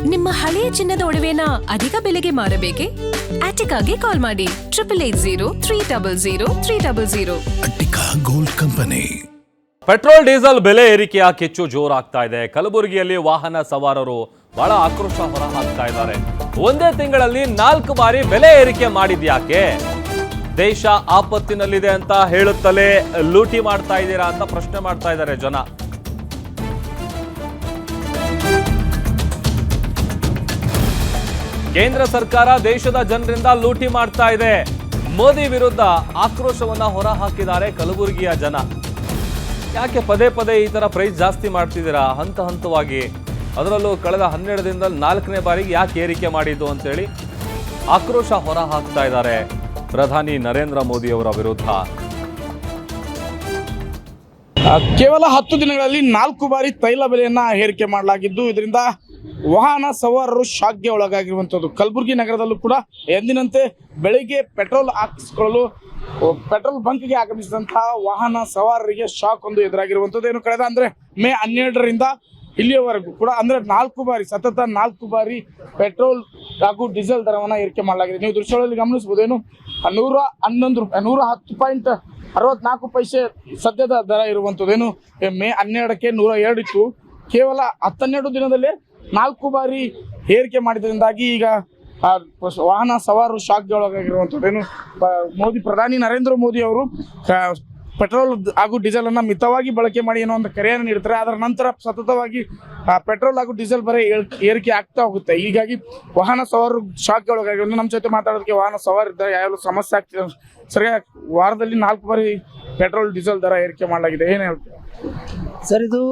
ನಿಮ್ಮ ಹಳೆಯ ಚಿನ್ನದ ಒಡವೆನ ಅಧಿಕ ಬೆಲೆಗೆ ಮಾರಬೇಕೆ? ಆಟಿಕಾಗೆ ಕಾಲ್ ಮಾಡಿ 8880 Attica gold company. Petrol diesel ಬೆಲೆ ಏರಿಕೆಯ ಕಿಚ್ಚು ಜೋರಾಗ್ತಾ ಇದೆ. ಕಲಬುರಗಿಯಲ್ಲಿ ವಾಹನ ಸವಾರರು ಬಹಳ ಆಕ್ರೋಶ ಹೊರ ಹಾಕ್ತಾ ಇದ್ದಾರೆ. ಒಂದೇ ತಿಂಗಳಲ್ಲಿ 4 ಬಾರಿ ಬೆಲೆ ಏರಿಕೆ ಮಾಡಿದ್ಯಾಕೆ? ದೇಶ ಆಪತ್ತಿನಲ್ಲಿದೆ ಅಂತ ಹೇಳುತ್ತಲೇ ಲೂಟಿ ಮಾಡ್ತಾ ಇದ್ದೀರಾ ಅಂತ ಪ್ರಶ್ನೆ ಮಾಡ್ತಾ ಇದ್ದಾರೆ ಜನ. ಕೇಂದ್ರ ಸರ್ಕಾರ ದೇಶದ ಜನರಿಂದ ಲೂಟಿ ಮಾಡ್ತಾ ಇದೆ. ಮೋದಿ ವಿರುದ್ಧ ಆಕ್ರೋಶವನ್ನ ಹೊರ ಹಾಕಿದ್ದಾರೆ ಕಲಬುರಗಿಯ ಜನ. ಯಾಕೆ ಪದೇ ಪದೇ ಈ ತರ ಪ್ರೈಸ್ ಜಾಸ್ತಿ ಮಾಡ್ತಿದ್ದೀರಾ ಹಂತ ಹಂತವಾಗಿ? ಅದರಲ್ಲೂ ಕಳೆದ 12 ದಿನದಲ್ಲಿ 4ನೇ ಬಾರಿಗೆ ಯಾಕೆ ಏರಿಕೆ ಮಾಡಿದ್ದು ಅಂತೇಳಿ ಆಕ್ರೋಶ ಹೊರ ಹಾಕ್ತಾ ಇದ್ದಾರೆ ಪ್ರಧಾನಿ ನರೇಂದ್ರ ಮೋದಿ ಅವರ ವಿರುದ್ಧ. ಕೇವಲ 10 ದಿನಗಳಲ್ಲಿ 4 ಬಾರಿ ತೈಲ ಬೆಲೆಯನ್ನ ಏರಿಕೆ ಮಾಡಲಾಗಿದ್ದು ಇದರಿಂದ ವಾಹನ ಸವಾರರು ಶಾಕ್ಗೆ ಒಳಗಾಗಿರುವಂಥದ್ದು. ಕಲಬುರಗಿ ನಗರದಲ್ಲೂ ಕೂಡ ಎಂದಿನಂತೆ ಬೆಳಿಗ್ಗೆ ಪೆಟ್ರೋಲ್ ಹಾಕಿಸಿಕೊಳ್ಳಲು ಪೆಟ್ರೋಲ್ ಬಂಕ್ಗೆ ಆಗಮಿಸಿದಂತಹ ವಾಹನ ಸವಾರರಿಗೆ ಶಾಕ್ ಒಂದು ಎದುರಾಗಿರುವಂಥದ್ದು. ಏನು ಕಳೆದ ಮೇ 12ರಿಂದ ಇಲ್ಲಿಯವರೆಗೂ ಕೂಡ 4 ಬಾರಿ ಸತತ 4 ಬಾರಿ ಪೆಟ್ರೋಲ್ ಹಾಗೂ ಡೀಸೆಲ್ ದರವನ್ನು ಏರಿಕೆ ಮಾಡಲಾಗಿದೆ. ನೀವು ದೃಶ್ಯಗಳಲ್ಲಿ ಗಮನಿಸಬಹುದು. ಏನು 111 ರೂಪಾಯಿ 110.64 ಸದ್ಯದ ದರ ಇರುವಂಥದ್ದು. ಏನು ಮೇ 12ಕ್ಕೆ 102 ಇತ್ತು. ಕೇವಲ 12 ದಿನದಲ್ಲೇ 4 ಬಾರಿ ಏರಿಕೆ ಮಾಡಿದ್ರಿಂದಾಗಿ ಈಗ ವಾಹನ ಸವಾರರು ಶಾಕ್ಗೆ ಒಳಗಾಗಿರುವಂಥದ್ದು. ಏನು ಪ್ರಧಾನಿ ನರೇಂದ್ರ ಮೋದಿ ಅವರು ಪೆಟ್ರೋಲ್ ಹಾಗೂ ಡೀಸೆಲ್ ಅನ್ನ ಮಿತವಾಗಿ ಬಳಕೆ ಮಾಡಿ ಏನೋ ಒಂದು ಕರೆಯನ್ನು ನೀಡ್ತಾರೆ. ಅದರ ನಂತರ ಸತತವಾಗಿ ಪೆಟ್ರೋಲ್ ಹಾಗೂ ಡೀಸೆಲ್ ಬರೀ ಏರಿಕೆ ಆಗ್ತಾ ಹೋಗುತ್ತೆ. ಹೀಗಾಗಿ ವಾಹನ ಸವಾರರು ಶಾಕ್ಗೆ ಒಳಗಾಗಿರೋದು. ನಮ್ಮ ಜೊತೆ ಮಾತಾಡೋದಕ್ಕೆ ವಾಹನ ಸವಾರಿದ್ದಾರೆ. ಯಾವ ಸಮಸ್ಯೆ ಆಗ್ತಿದೆ ಸರಿಯಾಗಿ ವಾರದಲ್ಲಿ 4 ಬಾರಿ ಪೆಟ್ರೋಲ್ ಡೀಸೆಲ್ ದರ ಏರಿಕೆ ಮಾಡಲಾಗಿದೆ, ಏನು ಹೇಳ್ತೀವಿ ಸರ್? ಇದು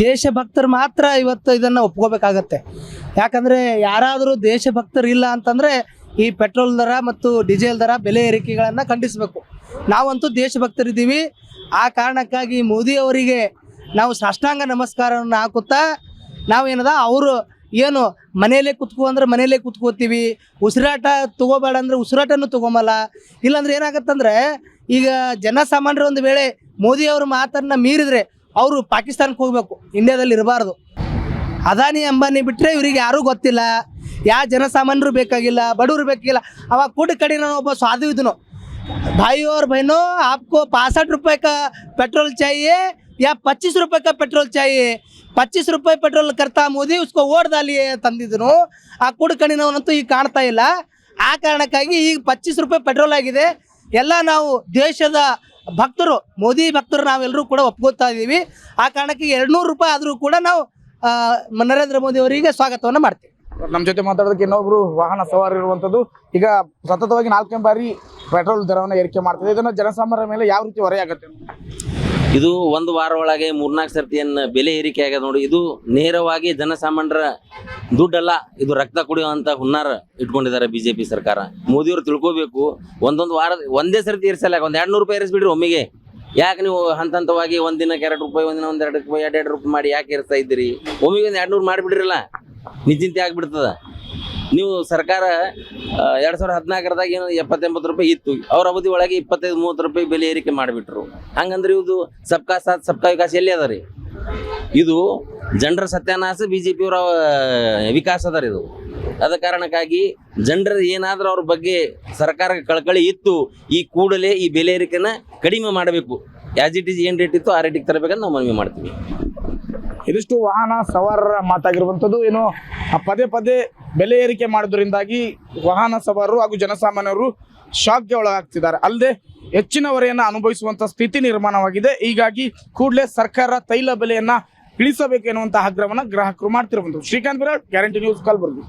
ದೇಶಭಕ್ತರು ಮಾತ್ರ ಇವತ್ತು ಇದನ್ನು ಒಪ್ಕೋಬೇಕಾಗತ್ತೆ. ಯಾಕಂದರೆ ಯಾರಾದರೂ ದೇಶಭಕ್ತರು ಇಲ್ಲ ಅಂತಂದರೆ ಈ ಪೆಟ್ರೋಲ್ ದರ ಮತ್ತು ಡೀಸೆಲ್ ದರ ಬೆಲೆ ಏರಿಕೆಗಳನ್ನು ಖಂಡಿಸಬೇಕು. ನಾವಂತೂ ದೇಶಭಕ್ತರಿದ್ದೀವಿ. ಆ ಕಾರಣಕ್ಕಾಗಿ ಮೋದಿಯವರಿಗೆ ನಾವು ಸಾಷ್ಟಾಂಗ ನಮಸ್ಕಾರವನ್ನು ಹಾಕುತ್ತಾ ನಾವೇನದ ಅವರು ಏನು ಮನೆಯಲ್ಲೇ ಕುತ್ಕೋ ಅಂದ್ರೆ ಮನೆಯಲ್ಲೇ ಕುತ್ಕೋತೀವಿ, ಉಸಿರಾಟ ತೊಗೋಬೇಡ ಅಂದರೆ ಉಸಿರಾಟನೂ ತೊಗೊಂಬಲ್ಲ. ಇಲ್ಲಾಂದ್ರೆ ಏನಾಗತ್ತಂದರೆ ಈಗ ಜನಸಾಮಾನ್ಯರು ಒಂದು ವೇಳೆ ಮೋದಿಯವ್ರ ಮಾತನ್ನು ಮೀರಿದರೆ ಅವರು ಪಾಕಿಸ್ತಾನಕ್ಕೆ ಹೋಗಬೇಕು, ಇಂಡಿಯಾದಲ್ಲಿ ಇರಬಾರ್ದು. ಅದಾನಿ ಅಂಬಾನಿ ಬಿಟ್ಟರೆ ಇವರಿಗೆ ಯಾರೂ ಗೊತ್ತಿಲ್ಲ. ಯಾವ ಜನಸಾಮಾನ್ಯರು ಬೇಕಾಗಿಲ್ಲ, ಬಡವರು ಬೇಕಾಗಿಲ್ಲ. ಅವಾಗ ಕೂಟ ಕಡೆ ನಾನು ಒಬ್ಬ ಸಾಧು ಇದ್ದನು, भाई और बहनों आपको 65 रुपये का पेट्रोल चाहिए या 25 रुपये का पेट्रोल चाहिए? 25 रुपये पेट्रोल करता मोदी, उसको वोट डालिए ತಂದಿದ್ದನು. ಆ ಕೂಡ ಕಣಿನವನಂತೂ ಈಗ ಕಾಣ್ತಾ ಇಲ್ಲ. ಆ ಕಾರಣಕ್ಕಾಗಿ ಈಗ 25 ರೂಪಾಯಿ ಪೆಟ್ರೋಲ್ ಆಗಿದೆ. ಎಲ್ಲ ನಾವು ದೇಶದ ಭಕ್ತರು, ಮೋದಿ ಭಕ್ತರು ನಾವೆಲ್ಲರೂ ಕೂಡ ಒಪ್ಕೋತಾ ಇದ್ದೀವಿ. ಆ ಕಾರಣಕ್ಕೆ 200 ರೂಪಾಯಿ ಆದರೂ ಕೂಡ ನಾವು ನರೇಂದ್ರ ಮೋದಿ ಅವರಿಗೆ ಸ್ವಾಗತವನ್ನು ಮಾಡ್ತೀವಿ. ನಮ್ಮ ಜೊತೆ ಮಾತಾಡೋದಕ್ಕೆ ಇನ್ನೊಬ್ರು ವಾಹನ ಸವಾರ ಇರುವಂಥದ್ದು. ಈಗ ಸತತವಾಗಿ 4ನೇ ಬಾರಿ ಪೆಟ್ರೋಲ್ ದರವನ್ನು ಏರಿಕೆ ಮಾಡ್ತಿದೆ. ಇದನ್ನು ಜನಸಾಮಾನ್ಯರ ಮೇಲೆ ಯಾವ ರೀತಿ ಹೊರೆಯಾಗುತ್ತೆ? ಇದು ಒಂದು ವಾರ ಒಳಗೆ 3-4 ಸರ್ತಿ ಏನು ಬೆಲೆ ಏರಿಕೆ ಆಗ್ಯದ ನೋಡಿ. ಇದು ನೇರವಾಗಿ ಜನಸಾಮಾನ್ಯರ ದುಡ್ಡಲ್ಲ, ಇದು ರಕ್ತ ಕುಡಿಯುವಂಥ ಹುನ್ನಾರ ಇಟ್ಕೊಂಡಿದ್ದಾರೆ ಬಿಜೆಪಿ ಸರ್ಕಾರ. ಮೋದಿಯವರು ತಿಳ್ಕೋಬೇಕು. ಒಂದೊಂದು ವಾರ ಒಂದೇ ಸರ್ತಿ ಏರಿಸಲ್ಲ, ಒಂದು 200 ರೂಪಾಯಿ ಏರಿಸ್ಬಿಡ್ರಿ ಒಮ್ಮೆಗೆ. ಯಾಕೆ ನೀವು ಹಂತ ಹಂತವಾಗಿ ಒಂದು ದಿನಕ್ಕೆ 2 ರೂಪಾಯಿ, ಒಂದಿನ 1 ರೂಪಾಯಿ 2 ರೂಪಾಯಿ ಮಾಡಿ ಯಾಕೆ ಏರಿಸ್ತಾ ಇದ್ದೀರಿ? ಒಮ್ಮೆಗೆ ಒಂದು 200 ಮಾಡಿಬಿಡ್ರಿಲ್ಲ, ನಿಶ್ಚಿಂತೆ ಆಗ್ಬಿಡ್ತದ. ನೀವು ಸರ್ಕಾರ 2014 ಏನು 70-80 ರೂಪಾಯಿ ಇತ್ತು, ಅವ್ರ ಅವಧಿ ಒಳಗೆ 25-30 ರೂಪಾಯಿ ಬೆಲೆ ಏರಿಕೆ ಮಾಡಿಬಿಟ್ರು. ಹಂಗಂದ್ರೆ ಇದು ಸಬ್ಕಾ ಸಾಥ್ ಸಬ್ಕಾ ವಿಕಾಸ್ ಎಲ್ಲಿ ಅದ ರೀ? ಇದು ಜನರ ಸತ್ಯಾನಾಶ, ಬಿಜೆಪಿಯವರ ವಿಕಾಸ ಅದ ರೀ ಇದು. ಅದ ಕಾರಣಕ್ಕಾಗಿ ಜನರ ಏನಾದರೂ ಅವ್ರ ಬಗ್ಗೆ ಸರ್ಕಾರಕ್ಕೆ ಕಳಕಳಿ ಇತ್ತು, ಈ ಕೂಡಲೇ ಈ ಬೆಲೆ ಏರಿಕೆನ ಕಡಿಮೆ ಮಾಡಬೇಕು. ಆಸ್ ಇಟ್ ಈಸ್ ಏನು ರೇಟ್ ಇತ್ತು ಆ ರೇಟಿಗೆ ತರಬೇಕಂತ ನಾವು ಮನವಿ ಮಾಡ್ತೀವಿ. ಇದಿಷ್ಟು ವಾಹನ ಸವಾರರ ಮಾತಾಗಿರುವಂಥದ್ದು. ಏನು ಪದೇ ಪದೇ ಬೆಲೆ ಏರಿಕೆ ಮಾಡೋದ್ರಿಂದಾಗಿ ವಾಹನ ಸವಾರರು ಹಾಗೂ ಜನಸಾಮಾನ್ಯರು ಶಾಕ್ಗೆ ಒಳಗಾಗ್ತಿದ್ದಾರೆ. ಅಲ್ಲದೆ ಹೆಚ್ಚಿನ ಹೊರೆಯನ್ನು ಅನುಭವಿಸುವಂಥ ಸ್ಥಿತಿ ನಿರ್ಮಾಣವಾಗಿದೆ. ಹೀಗಾಗಿ ಕೂಡಲೇ ಸರ್ಕಾರ ತೈಲ ಬೆಲೆಯನ್ನು ಇಳಿಸಬೇಕು ಎನ್ನುವಂಥ ಆಗ್ರಹವನ್ನು ಗ್ರಾಹಕರು ಮಾಡ್ತಿರುವಂಥದ್ದು. Shrikant Birad, guarantee news, Kalaburagi.